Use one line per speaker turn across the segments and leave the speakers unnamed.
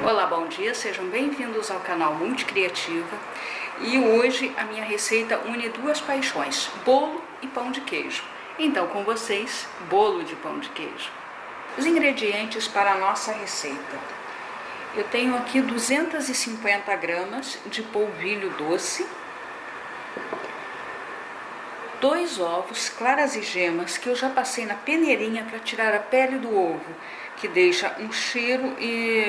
Olá, bom dia, sejam bem-vindos ao canal Multicriativa. E hoje a minha receita une duas paixões, bolo e pão de queijo. Então, com vocês, bolo de pão de queijo. Os ingredientes para a nossa receita. Eu tenho aqui 250 gramas de polvilho doce, 2 ovos, claras e gemas, que eu já passei na peneirinha para tirar a pele do ovo, que deixa um cheiro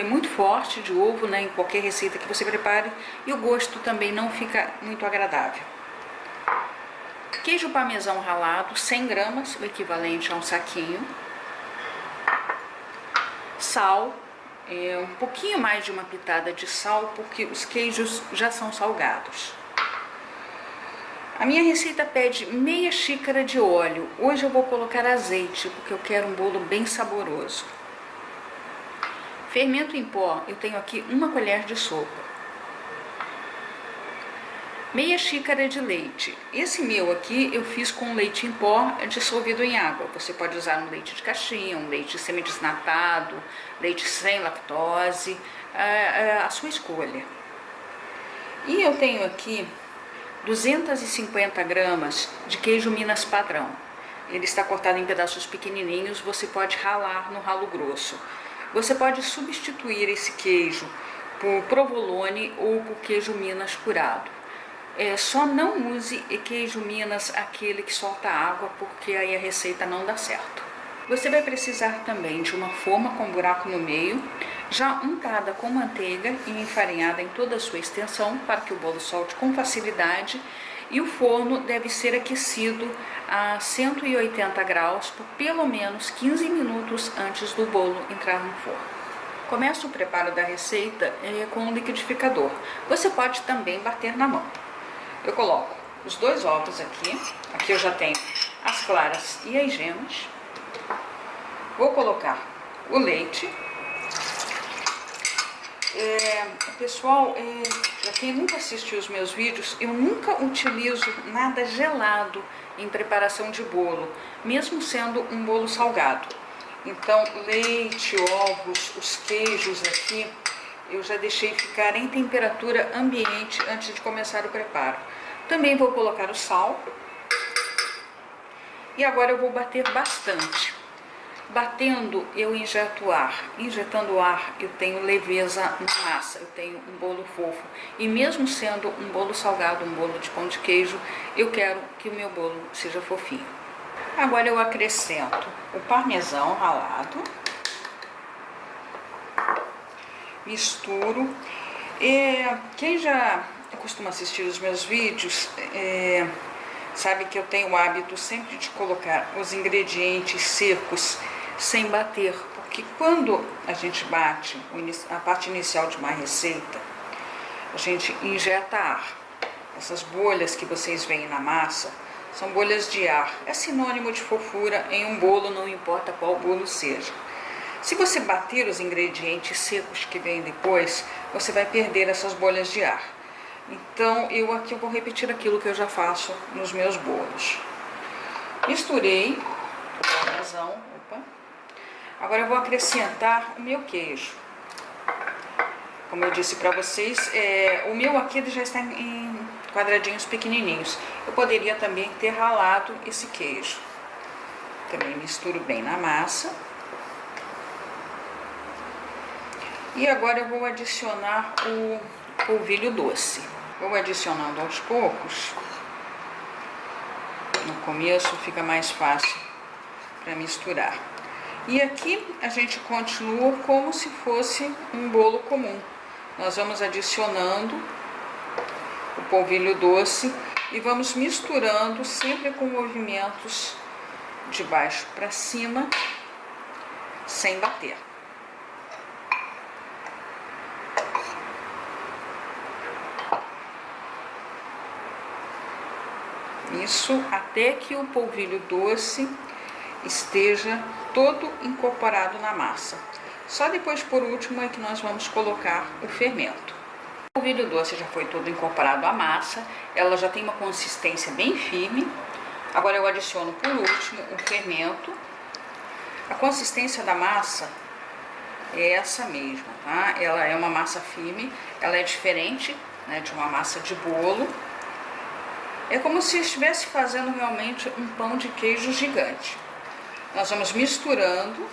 muito forte de ovo, né, em qualquer receita que você prepare, e o gosto também não fica muito agradável. Queijo parmesão ralado, 100 gramas, o equivalente a um saquinho. Sal, um pouquinho mais de uma pitada de sal, porque os queijos já são salgados. A minha receita pede meia xícara de óleo. Hoje eu vou colocar azeite, porque eu quero um bolo bem saboroso. Fermento em pó, eu tenho aqui 1 colher de sopa. Meia xícara de leite. Esse meu aqui eu fiz com leite em pó dissolvido em água. Você pode usar um leite de caixinha, um leite semidesnatado, leite sem lactose, a sua escolha. E eu tenho aqui 250 gramas de queijo Minas padrão. Ele está cortado em pedaços pequenininhos, você pode ralar no ralo grosso. Você pode substituir esse queijo por provolone ou por queijo Minas curado. Só não use queijo Minas aquele que solta água, porque aí a receita não dá certo. Você vai precisar também de uma forma com buraco no meio, já untada com manteiga e enfarinhada em toda a sua extensão, para que o bolo solte com facilidade, e o forno deve ser aquecido a 180 graus por pelo menos 15 minutos antes do bolo entrar no forno. Começo o preparo da receita com um liquidificador. Você pode também bater na mão. Eu coloco os 2 ovos aqui eu já tenho as claras e as gemas. Vou colocar o leite. Pessoal, para quem nunca assistiu os meus vídeos, eu nunca utilizo nada gelado em preparação de bolo, mesmo sendo um bolo salgado. Então, leite, ovos, os queijos aqui, eu já deixei ficar em temperatura ambiente antes de começar o preparo. Também vou colocar o sal. E agora eu vou bater bastante. Batendo, eu injeto ar. Injetando ar, eu tenho leveza na massa, eu tenho um bolo fofo. E mesmo sendo um bolo salgado, um bolo de pão de queijo, eu quero que o meu bolo seja fofinho. Agora eu acrescento o parmesão ralado. Misturo. Quem já costuma assistir os meus vídeos, sabe que eu tenho o hábito sempre de colocar os ingredientes secos sem bater, porque quando a gente bate a parte inicial de uma receita, a gente injeta ar. Essas bolhas que vocês veem na massa são bolhas de ar. É sinônimo de fofura em um bolo, não importa qual bolo seja. Se você bater os ingredientes secos que vêm depois, você vai perder essas bolhas de ar. Então, eu vou repetir aquilo que eu já faço nos meus bolos. Misturei o parmesão. Agora eu vou acrescentar o meu queijo. Como eu disse para vocês, o meu aqui já está em quadradinhos pequenininhos. Eu poderia também ter ralado esse queijo. Também misturo bem na massa. E agora eu vou adicionar o polvilho doce. Vou adicionando aos poucos. No começo fica mais fácil para misturar. E aqui a gente continua como se fosse um bolo comum. Nós vamos adicionando o polvilho doce e vamos misturando sempre com movimentos de baixo para cima, sem bater. Isso até que o polvilho doce esteja todo incorporado na massa. Só depois, por último, é que nós vamos colocar o fermento. O polvilho doce já foi todo incorporado à massa, ela já tem uma consistência bem firme. Agora eu adiciono por último o fermento. A consistência da massa é essa mesma, tá? Ela é uma massa firme, ela é diferente, né, de uma massa de bolo. É como se estivesse fazendo realmente um pão de queijo gigante. Nós vamos misturando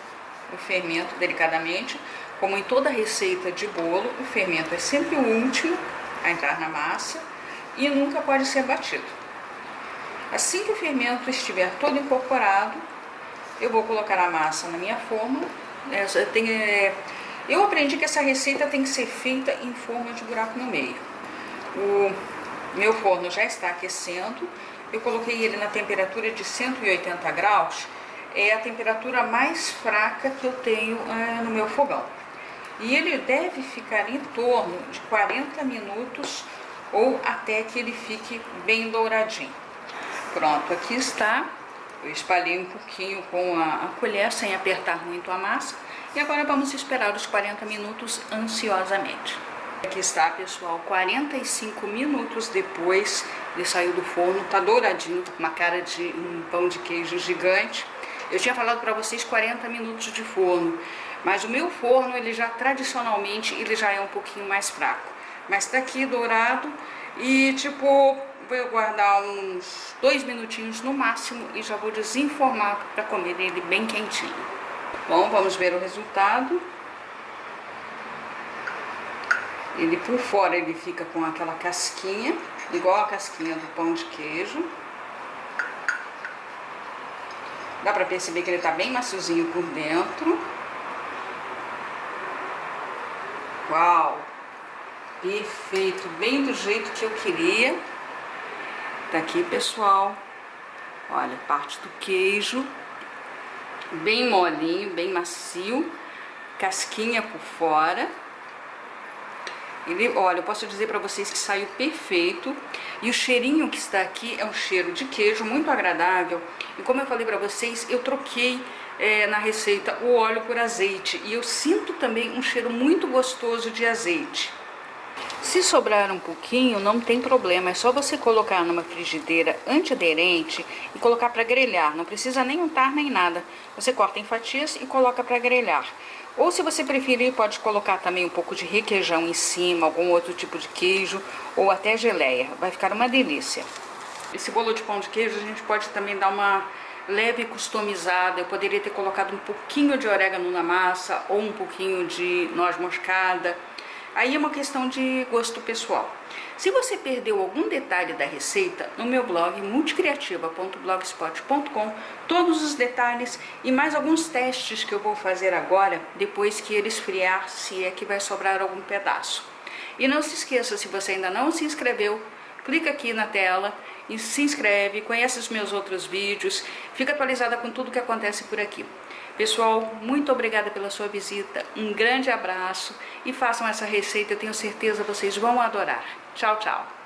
o fermento delicadamente, como em toda receita de bolo, o fermento é sempre o último a entrar na massa e nunca pode ser batido. Assim que o fermento estiver todo incorporado, eu vou colocar a massa na minha forma. Eu aprendi que essa receita tem que ser feita em forma de buraco no meio. O meu forno já está aquecendo, eu coloquei ele na temperatura de 180 graus, é a temperatura mais fraca que eu tenho no meu fogão. E ele deve ficar em torno de 40 minutos ou até que ele fique bem douradinho. Pronto, aqui está. Eu espalhei um pouquinho com a colher sem apertar muito a massa. E agora vamos esperar os 40 minutos ansiosamente. Aqui está, pessoal, 45 minutos depois ele saiu do forno, tá douradinho, tá com uma cara de um pão de queijo gigante. Eu tinha falado para vocês 40 minutos de forno, mas o meu forno, ele já tradicionalmente, ele já é um pouquinho mais fraco. Mas tá aqui dourado e tipo, vou guardar uns 2 minutinhos no máximo e já vou desenformar para comer ele bem quentinho. Bom, vamos ver o resultado. Ele por fora ele fica com aquela casquinha, igual a casquinha do pão de queijo. Dá pra perceber que ele tá bem maciozinho por dentro. Uau! Perfeito, bem do jeito que eu queria. Tá aqui, pessoal. Olha, parte do queijo. Bem molinho, bem macio. Casquinha por fora. Ele, olha, eu posso dizer para vocês que saiu perfeito. E o cheirinho que está aqui é um cheiro de queijo muito agradável. E como eu falei para vocês, eu troquei na receita o óleo por azeite. E eu sinto também um cheiro muito gostoso de azeite. Se sobrar um pouquinho, não tem problema. É só você colocar numa frigideira antiaderente e colocar para grelhar. Não precisa nem untar nem nada. Você corta em fatias e coloca para grelhar. Ou se você preferir, pode colocar também um pouco de requeijão em cima, algum outro tipo de queijo, ou até geleia. Vai ficar uma delícia. Esse bolo de pão de queijo a gente pode também dar uma leve customizada. Eu poderia ter colocado um pouquinho de orégano na massa, ou um pouquinho de noz moscada. Aí é uma questão de gosto pessoal. Se você perdeu algum detalhe da receita, no meu blog multicreativa.blogspot.com, todos os detalhes e mais alguns testes que eu vou fazer agora, depois que ele esfriar, se é que vai sobrar algum pedaço. E não se esqueça, se você ainda não se inscreveu, clica aqui na tela e se inscreve, conhece os meus outros vídeos, fica atualizada com tudo que acontece por aqui. Pessoal, muito obrigada pela sua visita, um grande abraço e façam essa receita, eu tenho certeza que vocês vão adorar. Tchau, tchau!